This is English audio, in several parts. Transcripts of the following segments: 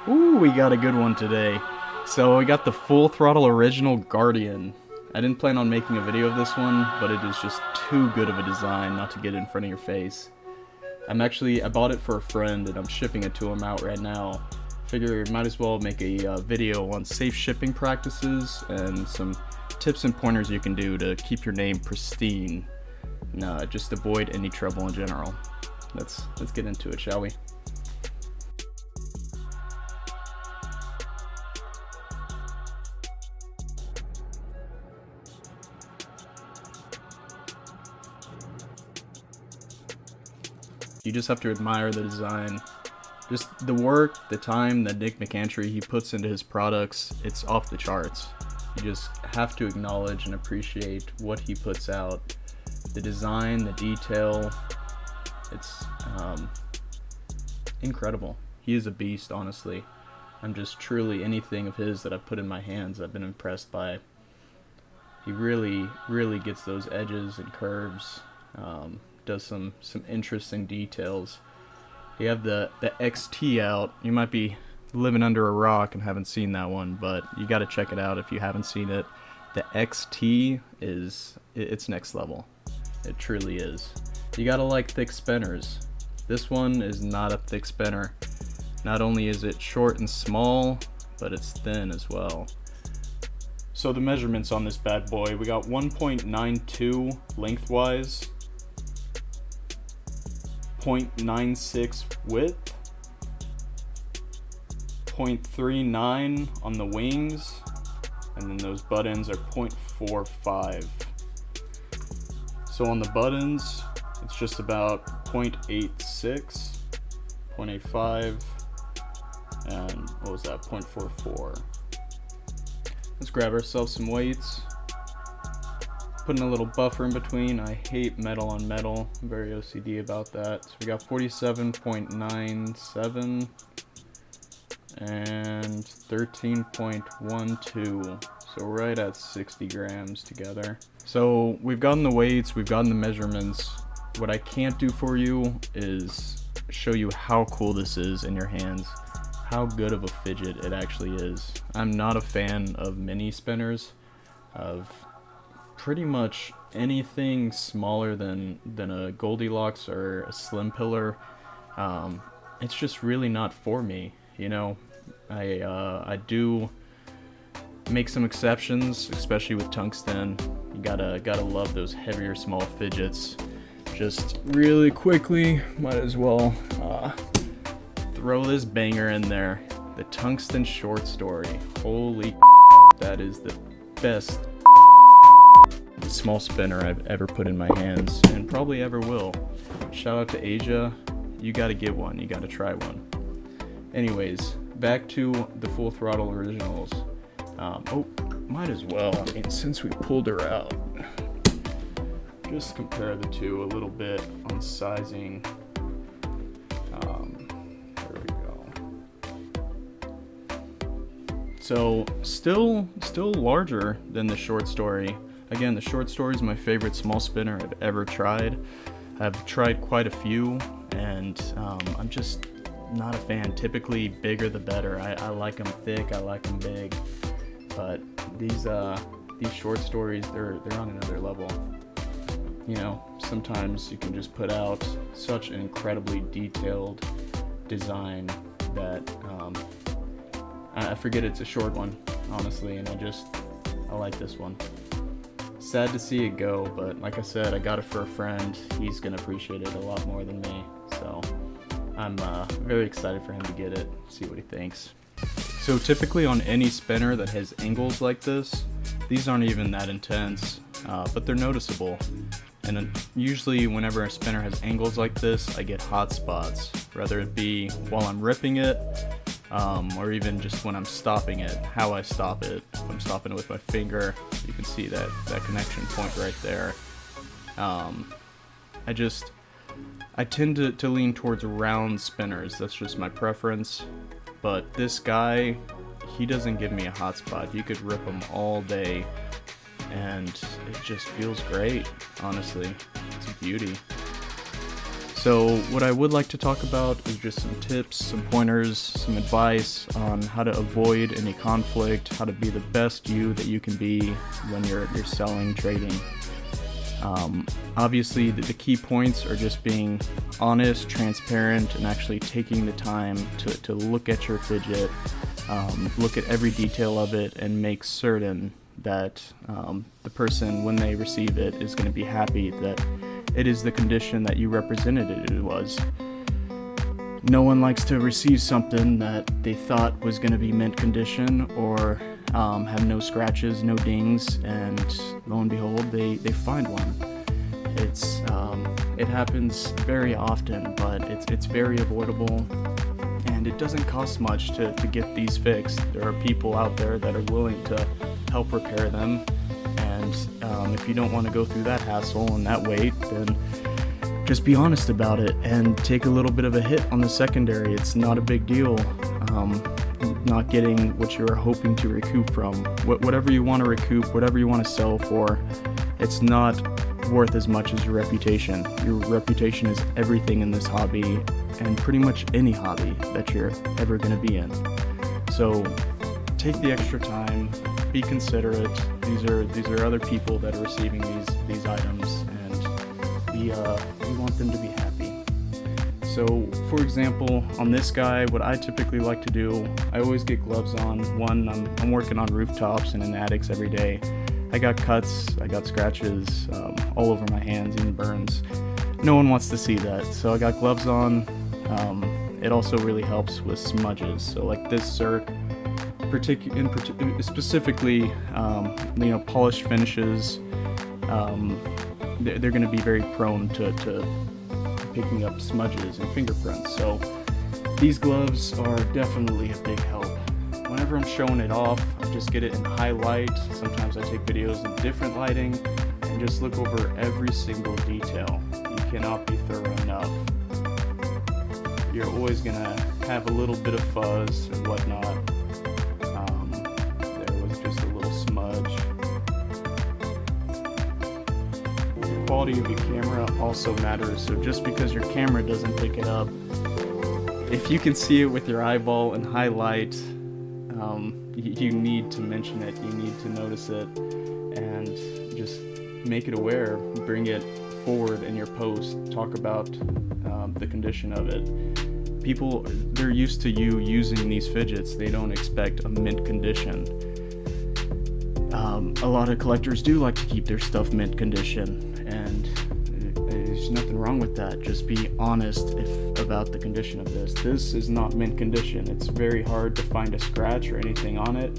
Ooh, we got a good one today. So we got the Full Throttle Original Guardian. I didn't plan on making a video of this one, but it is just too good of a design not to get in front of your face. I bought it for a friend and I'm shipping it to him out right now. Figure might as well make a video on safe shipping practices and some tips and pointers you can do to keep your name pristine. And just avoid any trouble in general. Let's get into it, shall we? You just have to admire the design. Just the work, the time that Nick McAntry he puts into his products, it's off the charts. You just have to acknowledge and appreciate what he puts out. The design, the detail, it's incredible. He is a beast, honestly. I'm just truly anything of his that I've put in my hands, I've been impressed by. He really gets those edges and curves. Does some interesting details. You have the XT out. You might be living under a rock and haven't seen that one, but you got to check it out if you haven't seen it. The XT it's next level. It truly is. You gotta like thick spinners. This one is not a thick spinner. Not only is it short and small, but it's thin as well. So the measurements on this bad boy, we got 1.92 lengthwise, 0.96 width, 0.39 on the wings, and then those buttons are 0.45. So on the buttons, it's just about 0.86, 0.85, and what was that, 0.44. Let's grab ourselves some weights. Putting a little buffer in between. I hate metal on metal. I'm very OCD about that. So we got 47.97 and 13.12. So right at 60 grams together. So we've gotten the weights, we've gotten the measurements. What I can't do for you is show you how cool this is in your hands. How good of a fidget it actually is. I'm not a fan of mini spinners, of pretty much anything smaller than a Goldilocks or a Slim Pillar. It's just really not for me, you know. I do make some exceptions, especially with tungsten. You gotta love those heavier small fidgets. Just really quickly, might as well throw this banger in there. The tungsten short story. Holy that is the best small spinner I've ever put in my hands, and probably ever will. Shout out to Asia. You gotta get one, you gotta try one. Anyways, back to the Full Throttle Originals. Might as well, I mean, since we pulled her out, just compare the two a little bit on sizing. There we go. So still larger than the short story. Again, the short story is my favorite small spinner I've ever tried. I've tried quite a few, and I'm just not a fan. Typically, bigger the better. I like them thick, I like them big, but these short stories, they're on another level. You know, sometimes you can just put out such an incredibly detailed design that I forget it's a short one, honestly, and I like this one. Sad to see it go, but like I said, I got it for a friend. He's gonna appreciate it a lot more than me, so I'm very excited for him to get it, see what he thinks. So typically on any spinner that has angles like this, these aren't even that intense, but they're noticeable. And usually whenever a spinner has angles like this, I get hot spots, whether it be while I'm ripping it, or even just when I'm stopping it, how I stop it. If I'm stopping it with my finger, you can see that connection point right there. I tend to lean towards round spinners. That's just my preference. But this guy, he doesn't give me a hot spot. You could rip him all day, and it just feels great, honestly. It's a beauty. So what I would like to talk about is just some tips, some pointers, some advice on how to avoid any conflict, how to be the best you that you can be when you're selling, trading. Obviously, the key points are just being honest, transparent, and actually taking the time to look at your fidget, look at every detail of it, and make certain that the person, when they receive it, is going to be happy that it is the condition that you represented it was. No one likes to receive something that they thought was going to be mint condition or have no scratches, no dings, and lo and behold, they find one. It happens very often, but it's very avoidable, and it doesn't cost much to get these fixed. There are people out there that are willing to help repair them, and if you don't want to go through that hassle and that wait, then just be honest about it and take a little bit of a hit on the secondary. It's not a big deal. Not getting what you're hoping to recoup from. Whatever you want to recoup, whatever you want to sell for, it's not worth as much as your reputation. Your reputation is everything in this hobby and pretty much any hobby that you're ever going to be in. So take the extra time, be considerate. These are other people that are receiving these items, and we want them to be happy. So, for example, on this guy, what I typically like to do, I always get gloves on. One, I'm working on rooftops and in attics every day. I got cuts, I got scratches all over my hands, even burns. No one wants to see that, so I got gloves on. It also really helps with smudges. So like this circ, specifically, polished finishes, they're going to be very prone to picking up smudges and fingerprints. So these gloves are definitely a big help. Whenever I'm showing it off, I just get it in high light. Sometimes I take videos in different lighting and just look over every single detail. You cannot be thorough enough. You're always gonna have a little bit of fuzz and whatnot. There was just a little smudge. The quality of your camera also matters, so just because your camera doesn't pick it up, if you can see it with your eyeball in high light, you need to mention it, you need to notice it, and just make it aware, bring it forward in your post, talk about the condition of it. People, they're used to you using these fidgets, they don't expect a mint condition. A lot of collectors do like to keep their stuff mint condition, and there's nothing wrong with that. Just be honest about the condition of this. This is not mint condition. It's very hard to find a scratch or anything on it.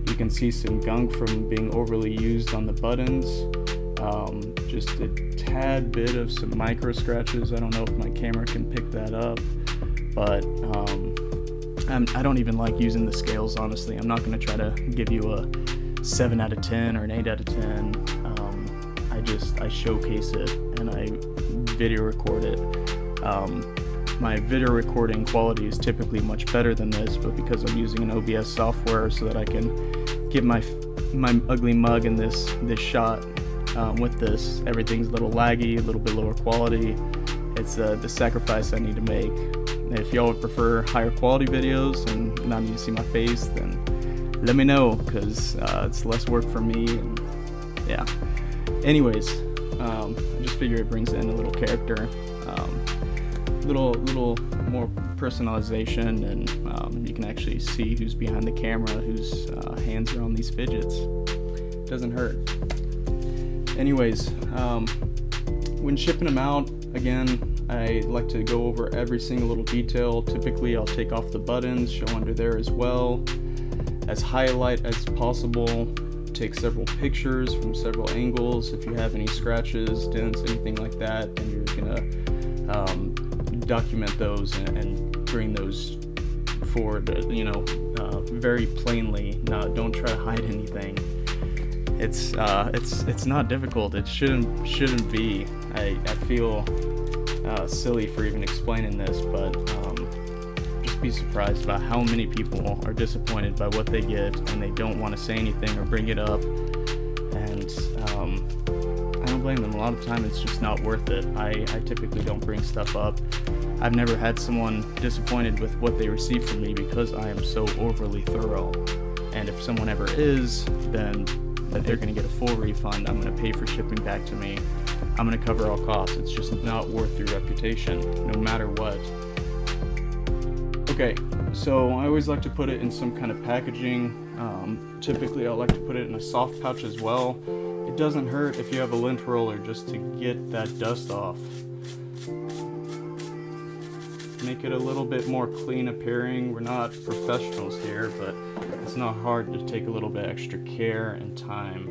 You can see some gunk from being overly used on the buttons. Just a tad bit of some micro scratches. I don't know if my camera can pick that up, but I don't even like using the scales, honestly. I'm not going to try to give you a 7 out of 10 or an 8 out of 10. I showcase it and I video record it. My video recording quality is typically much better than this, but because I'm using an OBS software so that I can get my ugly mug in this shot with this, everything's a little laggy, a little bit lower quality. It's the sacrifice I need to make. If y'all would prefer higher quality videos and not need to see my face, then let me know, because it's less work for me, and yeah. Anyways, I just figure it brings in a little character, little more personalization, and you can actually see who's behind the camera, whose hands are on these fidgets. Doesn't hurt. Anyways, when shipping them out, again, I like to go over every single little detail. Typically, I'll take off the buttons, show under there as well, as highlight as possible. Take several pictures from several angles. If you have any scratches, dents, anything like that, then you're gonna document those and bring those forward. Very plainly. Don't try to hide anything. It's not difficult. It shouldn't be. I feel silly for even explaining this, but just be surprised about how many people are disappointed by what they get and they don't want to say anything or bring it up. And I don't blame them. A lot of the time it's just not worth it. I typically don't bring stuff up. I've never had someone disappointed with what they receive from me because I am so overly thorough. And if someone ever is, then they're going to get a full refund. I'm going to pay for shipping back to me. I'm going to cover all costs. It's just not worth your reputation, no matter what. Okay, so I always like to put it in some kind of packaging. Typically I like to put it in a soft pouch as well. It doesn't hurt if you have a lint roller just to get that dust off. Make it a little bit more clean appearing. We're not professionals here, but it's not hard to take a little bit extra care and time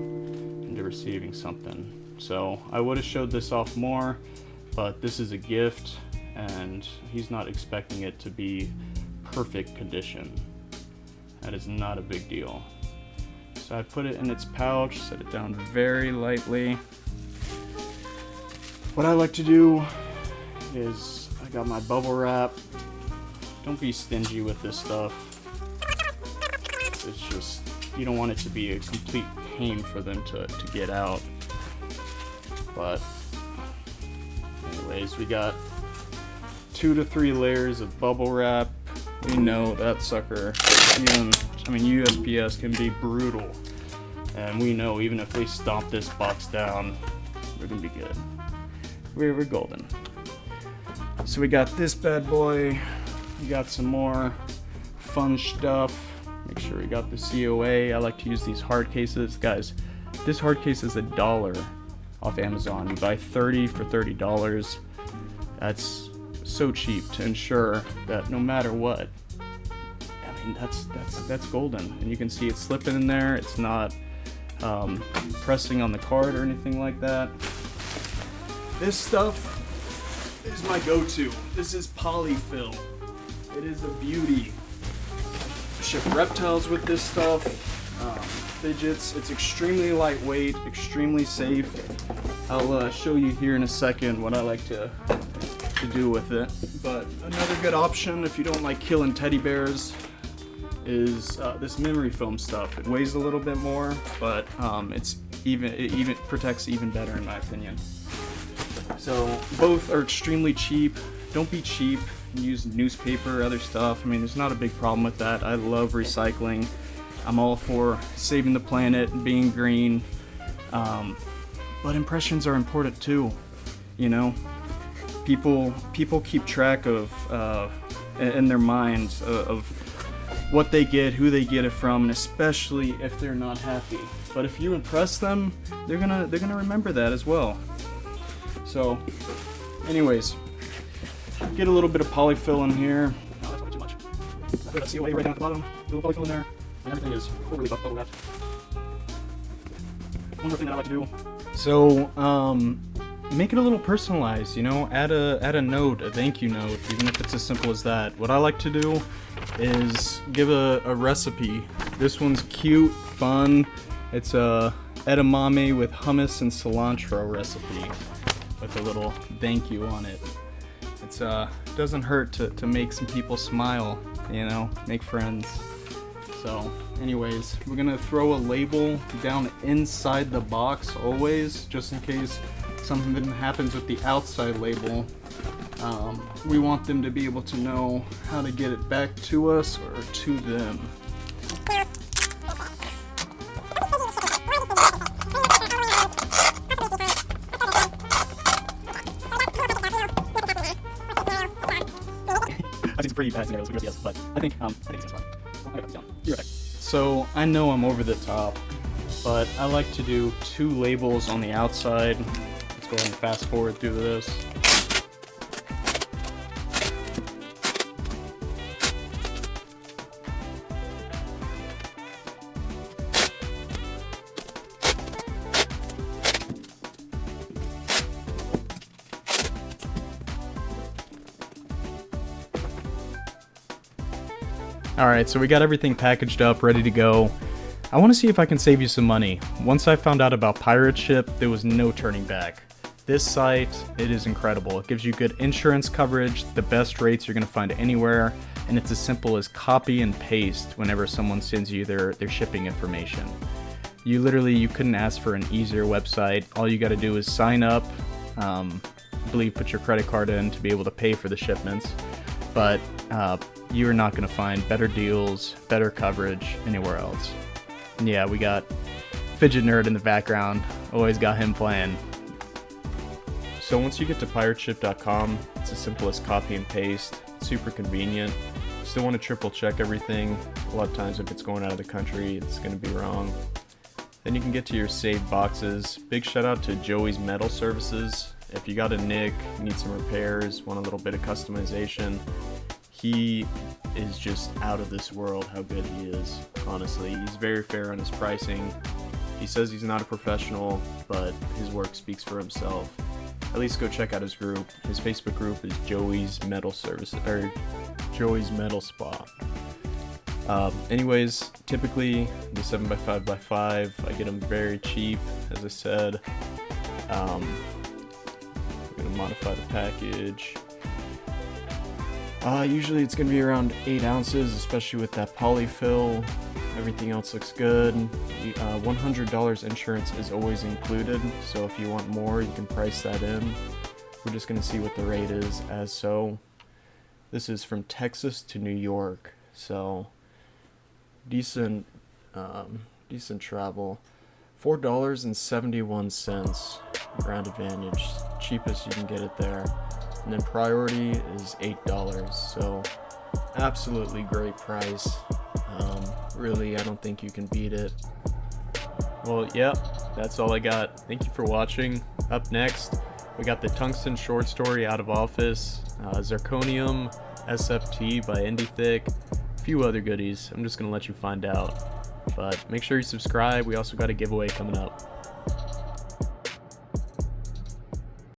into receiving something. So I would have showed this off more, but this is a gift and he's not expecting it to be perfect condition. That is not a big deal. So I put it in its pouch, set it down very lightly. What I like to do is I got my bubble wrap. Don't be stingy with this stuff. It's just, you don't want it to be a complete pain for them to get out. But anyways, we got 2 to 3 layers of bubble wrap. We know that sucker, USPS can be brutal. And we know even if we stomp this box down, we're gonna be good. We're golden. So we got this bad boy. We got some more fun stuff. Make sure we got the COA. I like to use these hard cases. Guys, this hard case is $1 off Amazon. You buy 30 for $30. That's so cheap to ensure that no matter what, I mean, that's golden. And you can see it slipping in there. It's not pressing on the card or anything like that. This stuff is my go-to. This is polyfill. It is a beauty. Ship reptiles with this stuff, fidgets. It's extremely lightweight, extremely safe. I'll show you here in a second what I like to do with it. But another good option if you don't like killing teddy bears is this memory foam stuff. It weighs a little bit more, but it even protects even better in my opinion. So both are extremely cheap. Don't be cheap. Use newspaper, other stuff. I mean, there's not a big problem with that. I love recycling. I'm all for saving the planet and being green. But impressions are important too. You know, people keep track of in their minds of what they get, who they get it from, and especially if they're not happy. But if you impress them, they're gonna remember that as well. So, anyways, get a little bit of polyfill in here. No, that's not too much. I put a COA right down at the bottom, a little polyfill in there, and everything is overly bubble wrapped. One more thing that I like to do. So, make it a little personalized, you know, add a note, a thank you note, even if it's as simple as that. What I like to do is give a recipe. This one's cute, fun. It's a edamame with hummus and cilantro recipe with a little thank you on it. It's doesn't hurt to make some people smile, you know, make friends. So anyways, we're gonna throw a label down inside the box always, just in case something happens with the outside label. We want them to be able to know how to get it back to us or to them. I see some pretty bad scenarios with yes, but I think it's fine. You're right. So I know I'm over the top, but I like to do 2 labels on the outside. Let's go ahead and fast forward through this. Alright, so we got everything packaged up, ready to go. I want to see if I can save you some money. Once I found out about Pirate Ship, there was no turning back. This site, it is incredible. It gives you good insurance coverage, the best rates you're going to find anywhere, and it's as simple as copy and paste whenever someone sends you their shipping information. You couldn't ask for an easier website. All you got to do is sign up, I believe put your credit card in to be able to pay for the shipments, but you're not going to find better deals, better coverage anywhere else. And yeah, we got Fidget Nerd in the background, always got him playing. So once you get to pirateship.com, it's as simple as copy and paste. It's super convenient. Still want to triple check everything. A lot of times if it's going out of the country, it's going to be wrong. Then you can get to your saved boxes. Big shout out to Joey's Metal Services. If you got a nick, need some repairs, want a little bit of customization, he is just out of this world how good he is. Honestly, he's very fair on his pricing. He says he's not a professional, but his work speaks for himself. At least go check out his group. His Facebook group is Joey's Metal Services, or Joey's Metal Spa. Anyways, typically the 7x5x5, I get them very cheap, as I said. I'm gonna modify the package. Usually it's gonna be around 8 ounces, especially with that polyfill. Everything else looks good. $100 insurance is always included, so if you want more, you can price that in. We're just gonna see what the rate is as so. This is from Texas to New York, so decent travel. $4.71 Ground Advantage, cheapest you can get it there. And then priority is $8, so absolutely great price. Really, I don't think you can beat it. Well, yeah, that's all I got. Thank you for watching. Up next, we got the Tungsten short story Out of Office, Zirconium, SFT by IndieThick, a few other goodies. I'm just gonna let you find out. But make sure you subscribe. We also got a giveaway coming up.